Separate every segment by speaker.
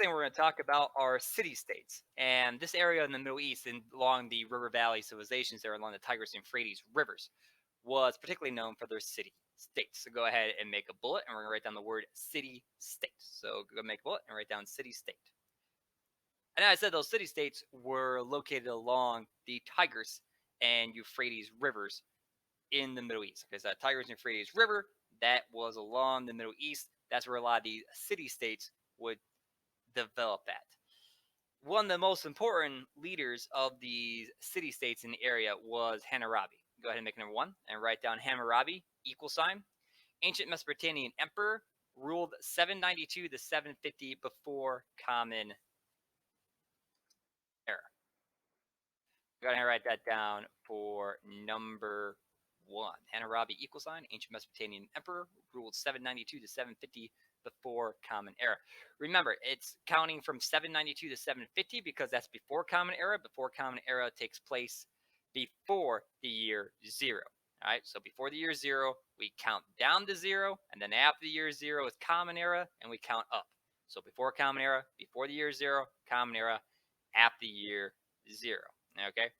Speaker 1: thing we're going to talk about are city-states. And this area in the Middle East and along the river valley civilizations there along the Tigris and Euphrates rivers was particularly known for their city-states. So go ahead and make a bullet, and we're going to write down the word city-state. So go make a bullet and write down city-state. And as I said, those city-states were located along the Tigris and Euphrates rivers in the Middle East. Okay, so that Tigris and Euphrates River, that was along the Middle East. That's where a lot of these city-states would develop at. One of the most important leaders of the city-states in the area was Hammurabi. Go ahead and make number 1 and write down Hammurabi, equal sign. Ancient Mesopotamian emperor, ruled 792 to 750 before Common Era. Go ahead and write that down for number 1. Hammurabi, equal sign, ancient Mesopotamian emperor, ruled 792 to 750 before Common Era. Remember, it's counting from 792 to 750 because that's before Common Era. Before Common Era takes place before the year 0. All right, so before the year 0, we count down to 0, and then after the year 0 is Common Era, and we count up. So before Common Era, before the year 0, Common Era, after the year 0. Okay?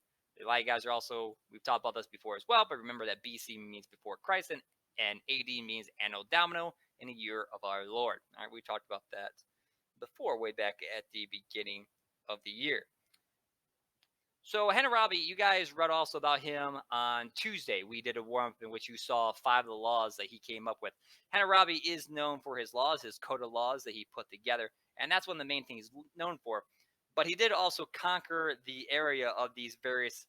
Speaker 1: A lot of you guys are also, we've talked about this before as well, but remember that BC means before Christ, and AD means Anno Domino, in a year of our Lord. All right, we talked about that before, way back at the beginning of the year. So Hammurabi, you guys read also about him on Tuesday. We did a warm-up in which you saw 5 of the laws that he came up with. Hammurabi is known for his laws, his code of laws that he put together, and that's one of the main things he's known for. But he did also conquer the area of these various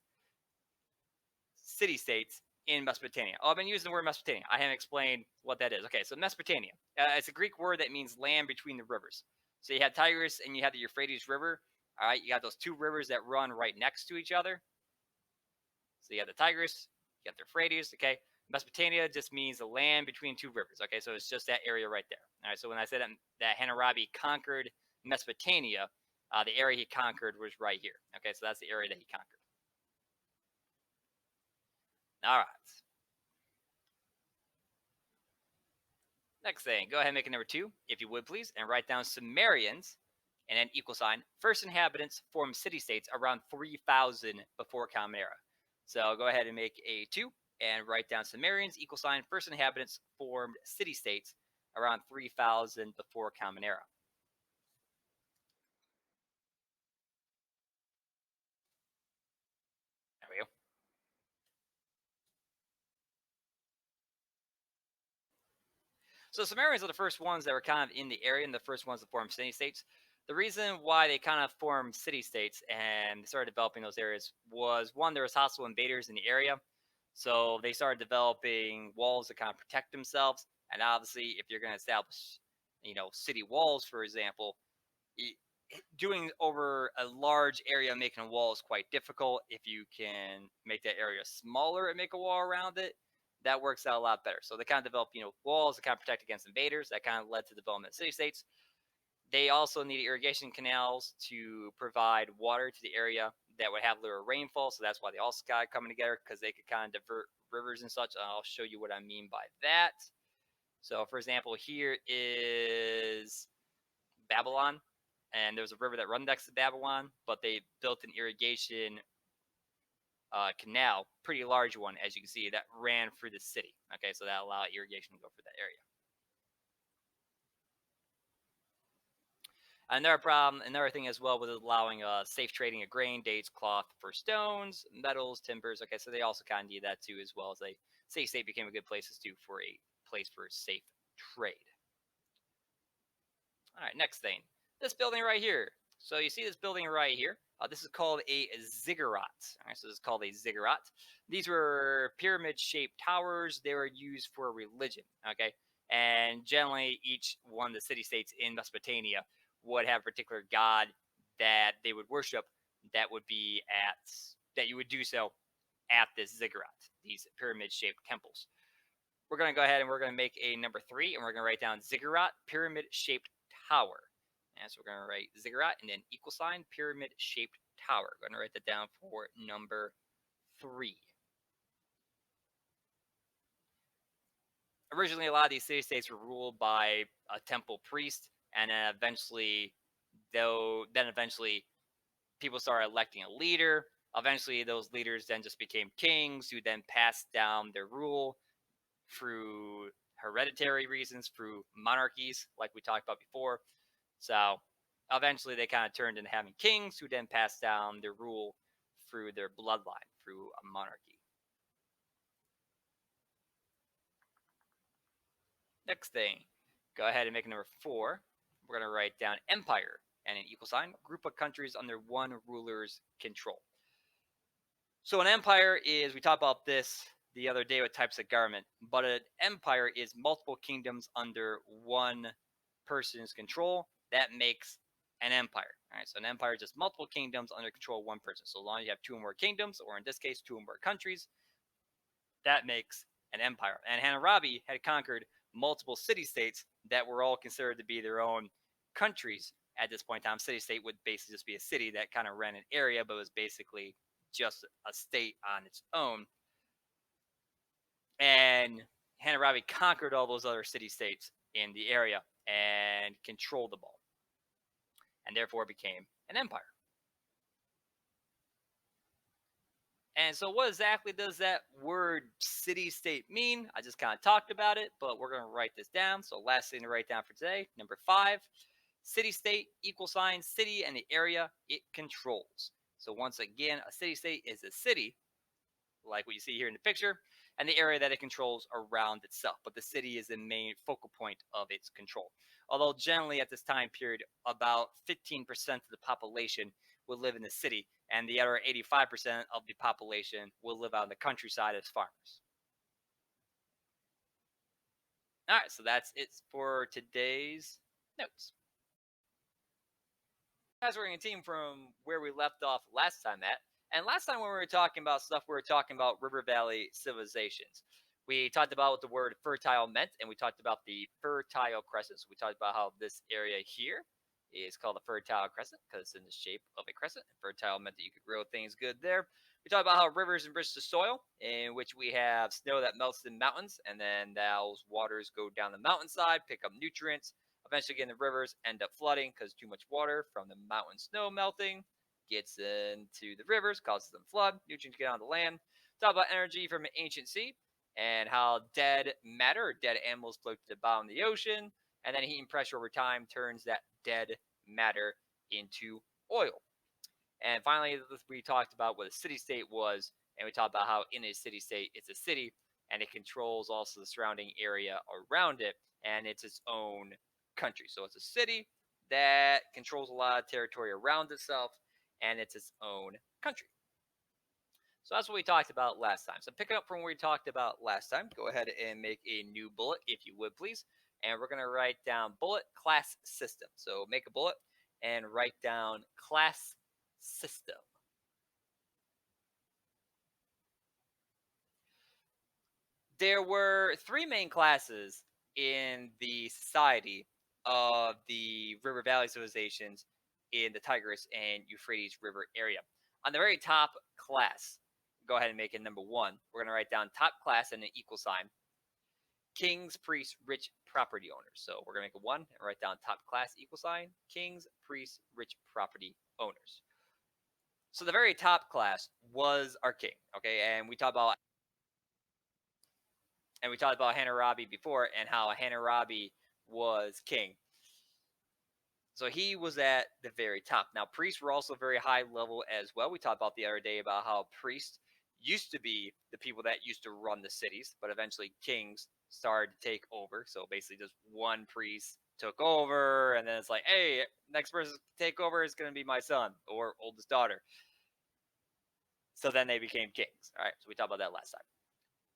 Speaker 1: city-states in Mesopotamia. Oh, I've been using the word Mesopotamia. I haven't explained what that is. Okay, so Mesopotamia. It's a Greek word that means land between the rivers. So you had Tigris and you had the Euphrates River. All right, you got those 2 rivers that run right next to each other. So you have the Tigris, you got the Euphrates. Okay, Mesopotamia just means the land between 2 rivers. Okay, so it's just that area right there. All right, so when I said that Hammurabi conquered Mesopotamia, the area he conquered was right here. Okay, so that's the area that he conquered. All right. Next thing, go ahead and make it number 2, if you would please, and write down Sumerians, and then equal sign. First inhabitants formed city-states around 3000 before Common Era. So go ahead and make a 2, and write down Sumerians, equal sign. First inhabitants formed city-states around 3000 before Common Era. There we go. So Sumerians are the first ones that were kind of in the area and the first ones to form city-states. The reason why they kind of formed city-states and started developing those areas was, one, there was hostile invaders in the area. So they started developing walls to kind of protect themselves. And obviously, if you're going to establish, city walls, for example, doing over a large area, making a wall is quite difficult. If you can make that area smaller and make a wall around it, that works out a lot better. So they kind of developed, walls to kind of protect against invaders. That kind of led to the development of city-states. They also needed irrigation canals to provide water to the area that would have little rainfall. So that's why they also got coming together, because they could kind of divert rivers and such. I'll show you what I mean by that. So, for example, here is Babylon, and there's a river that runs next to Babylon, but they built an irrigation canal, pretty large one, as you can see, that ran through the city. Okay, so that allowed irrigation to go through that area. Another thing as well was allowing safe trading of grain, dates, cloth for stones, metals, timbers. Okay, so they also kind of need that too, as well as they say state became a good place too for a place for safe trade. All right, next thing, this building right here. So you see this building right here. This is called a ziggurat. All right, so this is called a ziggurat. These were pyramid-shaped towers. They were used for religion. Okay, and generally each one of the city-states in Mesopotamia would have a particular god that they would worship. That would be that you would do so at this ziggurat, these pyramid-shaped temples. We're going to go ahead and we're going to make a number 3, and we're going to write down ziggurat, pyramid-shaped tower. And so we're going to write ziggurat and then equal sign, pyramid-shaped tower. We're going to write that down for number 3. Originally, a lot of these city-states were ruled by a temple priest, and then eventually then eventually people started electing a leader. Eventually, those leaders then just became kings, who then passed down their rule through hereditary reasons, through monarchies, like we talked about before. So eventually, they kind of turned into having kings, who then passed down their rule through their bloodline, through a monarchy. Next thing, go ahead and make number 4. We're going to write down empire and an equal sign, group of countries under one ruler's control. So an empire is, we talked about this the other day with types of government, but an empire is multiple kingdoms under one person's control. That makes an empire. All right, so an empire is just multiple kingdoms under control of one person. So long as you have 2 or more kingdoms, or in this case, 2 or more countries, that makes an empire. And Hammurabi had conquered multiple city-states that were all considered to be their own countries at this point in time. City-state would basically just be a city that kind of ran an area, but was basically just a state on its own. And Hammurabi conquered all those other city-states in the area and controlled them all, and therefore became an empire. And so what exactly does that word city-state mean? I just kind of talked about it, but we're going to write this down. So last thing to write down for today, number 5, city-state, equal sign, city and the area it controls. So once again, a city-state is a city, like what you see here in the picture, and the area that it controls around itself. But the city is the main focal point of its control. Although generally at this time period, about 15% of the population will live in the city, and the other 85% of the population will live out in the countryside as farmers. All right, so that's it for today's notes. Guys, we're going to continue from where we left off last time at. And last time when we were talking about stuff, we were talking about River Valley civilizations. We talked about what the word fertile meant, and we talked about the Fertile Crescent. So we talked about how this area here is called the Fertile Crescent because it's in the shape of a crescent. Fertile meant that you could grow things good there. We talked about how rivers enrich the soil, in which we have snow that melts in mountains, and then those waters go down the mountainside, pick up nutrients. Eventually, again, the rivers end up flooding because too much water from the mountain snow melting gets into the rivers, causes them flood. Nutrients get on the land. Talk about energy from an ancient sea and how dead matter or dead animals float to the bottom of the ocean. And then heat and pressure over time turns that dead matter into oil. And finally, we talked about what a city-state was, and we talked about how in a city-state, it's a city, and it controls also the surrounding area around it, and it's its own country. So it's a city that controls a lot of territory around itself, and it's its own country. So that's what we talked about last time. So picking up from where we talked about last time, go ahead and make a new bullet, if you would, please. And we're going to write down bullet class system. So make a bullet and write down class system. There were 3 main classes in the society of the River Valley civilizations in the Tigris and Euphrates River area. On the very top class, go ahead and make it number 1. We're going to write down top class and an equal sign. Kings, priests, rich property owners. So we're going to make a 1 and write down top class equal sign. Kings, priests, rich property owners. So the very top class was our king, okay? And we talked about Hammurabi before and how Hammurabi was king. So he was at the very top. Now, priests were also very high level as well. We talked about the other day about how priests used to be the people that used to run the cities, but eventually kings started to take over. So basically just one priest took over, and then it's like, hey, next person to take over is going to be my son or oldest daughter. So then they became kings. All right, so we talked about that last time.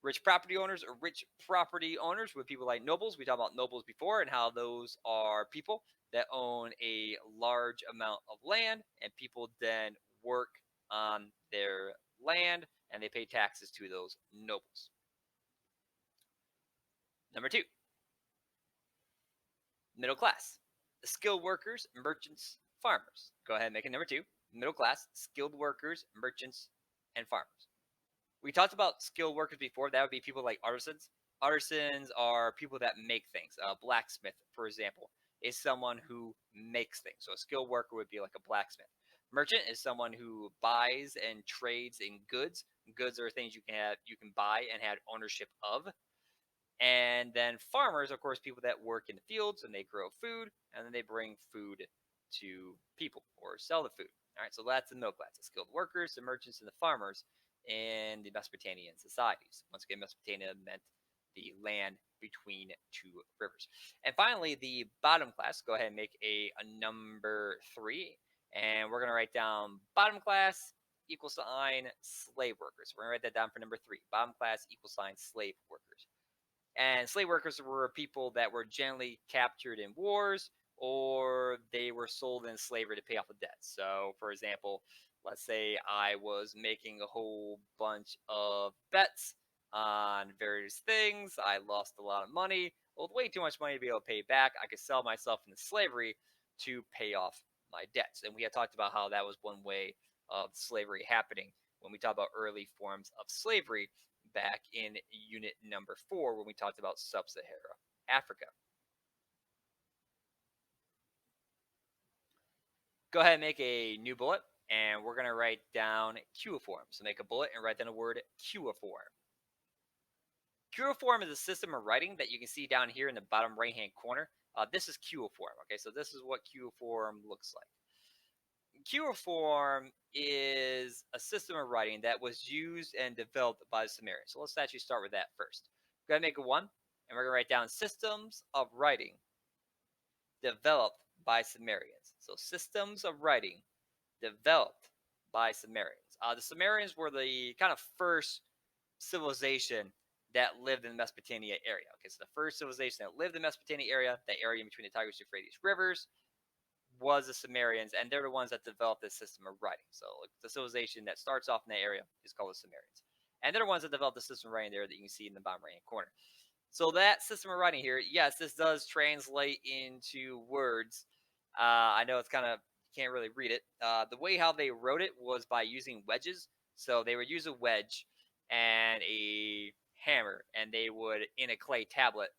Speaker 1: Rich property owners or rich property owners were people like nobles. We talked about nobles before and how those are people that own a large amount of land, and people then work on their land and they pay taxes to those nobles. Number 2, middle class. The skilled workers, merchants, farmers. Go ahead and make it number 2. Middle class, skilled workers, merchants, and farmers. We talked about skilled workers before. That would be people like artisans. Artisans are people that make things. Blacksmith, for example. is someone who makes things. So a skilled worker would be like a blacksmith. Merchant is someone who buys and trades in goods. Goods are things you can buy and have ownership of. And then farmers, of course, people that work in the fields and they grow food and then they bring food to people or sell the food. All right, so that's the middle class: the skilled workers, the merchants, and the farmers in the Mesopotamian societies. Once again, Mesopotamia meant the land between two rivers. And finally, the bottom class. Go ahead and make a number 3. And we're going to write down bottom class equal sign slave workers. We're going to write that down for number 3. Bottom class equal sign slave workers. And slave workers were people that were generally captured in wars or they were sold in slavery to pay off a debt. So, for example, let's say I was making a whole bunch of bets on various things. I lost a lot of money, well, way too much money to be able to pay back. I could sell myself into slavery to pay off my debts. And we had talked about how that was one way of slavery happening when we talk about early forms of slavery back in unit number 4 when we talked about sub-Saharan Africa. Go ahead and make a new bullet, and we're going to write down Cubiform. So make a bullet and write down the word Cubiform. Cubiform is a system of writing that you can see down here in the bottom right-hand corner. This is Cubiform. Okay, so this is what Cubiform looks like. Cubiform is a system of writing that was used and developed by the Sumerians. So let's actually start with that first. Go ahead and make a 1, and we're going to write down systems of writing developed by Sumerians. So systems of writing developed by Sumerians. The Sumerians were the kind of first civilization that lived in the Mesopotamia area. Okay, so the first civilization that lived in the Mesopotamia area, that area in between the Tigris and Euphrates rivers, was the Sumerians, and they're the ones that developed this system of writing. So the civilization that starts off in that area is called the Sumerians. And they're the ones that developed the system of writing there that you can see in the bottom right-hand corner. So that system of writing here, yes, this does translate into words. I know it's kind of, you can't really read it. The way how they wrote it was by using wedges. So they would use a wedge and a hammer, and they would, in a clay tablet,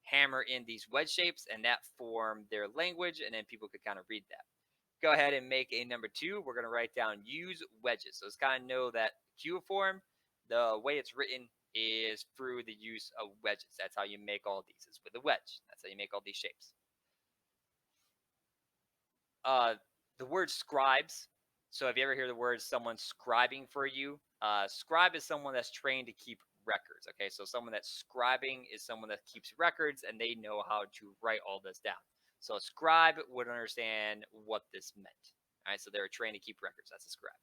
Speaker 1: hammer in these wedge shapes, and that formed their language, and then people could kind of read that. Go ahead and make a number 2. We're going to write down use wedges. So it's kind of know that Cubiform, the way it's written is through the use of wedges. That's how you make all these, is with a wedge. That's how you make all these shapes. The word scribes. So if you ever hear the word someone scribing for you, scribe is someone that's trained to keep records. Okay, so someone that's scribing is someone that keeps records and they know how to write all this down. So a scribe would understand what this meant. All right, so they're trained to keep records. That's a scribe.